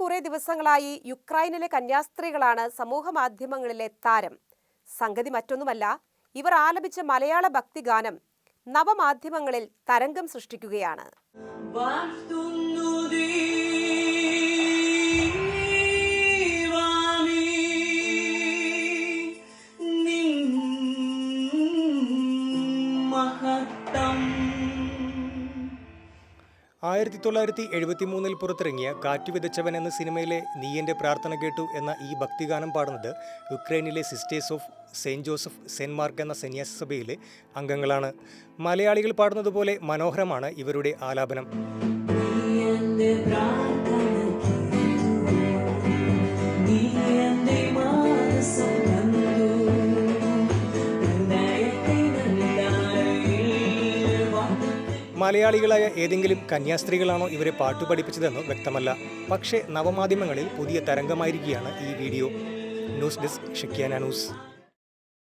കുറെ ദിവസങ്ങളായി യുക്രൈനിലെ കന്യാസ്ത്രീകളാണ് സമൂഹമാധ്യമങ്ങളിലെ താരം. സംഗതി മറ്റൊന്നുമല്ല, ഇവർ ആലപിച്ച മലയാള ഭക്തിഗാനം നവമാധ്യമങ്ങളിൽ തരംഗം സൃഷ്ടിക്കുകയാണ്. ആയിരത്തി 1973 പുറത്തിറങ്ങിയ കാറ്റ് വിതച്ചവൻ എന്ന സിനിമയിലെ നീ എൻ്റെ പ്രാർത്ഥന കേട്ടു എന്ന ഈ ഭക്തിഗാനം പാടുന്നത് യുക്രൈനിലെ sisters of saint Joseph saint Mark എന്ന സന്യാസ സഭയിലെ അംഗങ്ങളാണ്. മലയാളികൾ പാടുന്നത് പോലെ മനോഹരമാണ് ഇവരുടെ ആലാപനം. മലയാളികളായ ഏതെങ്കിലും കന്യാസ്ത്രീകളാണോ ഇവരെ പാട്ടു പഠിപ്പിച്ചതെന്നോ വ്യക്തമല്ല. പക്ഷേ നവമാധ്യമങ്ങളിൽ പുതിയ തരംഗമായിരിക്കുകയാണ് ഈ വീഡിയോ. ന്യൂസ് ഡെസ്ക് ഷെക്കിയാന ന്യൂസ്.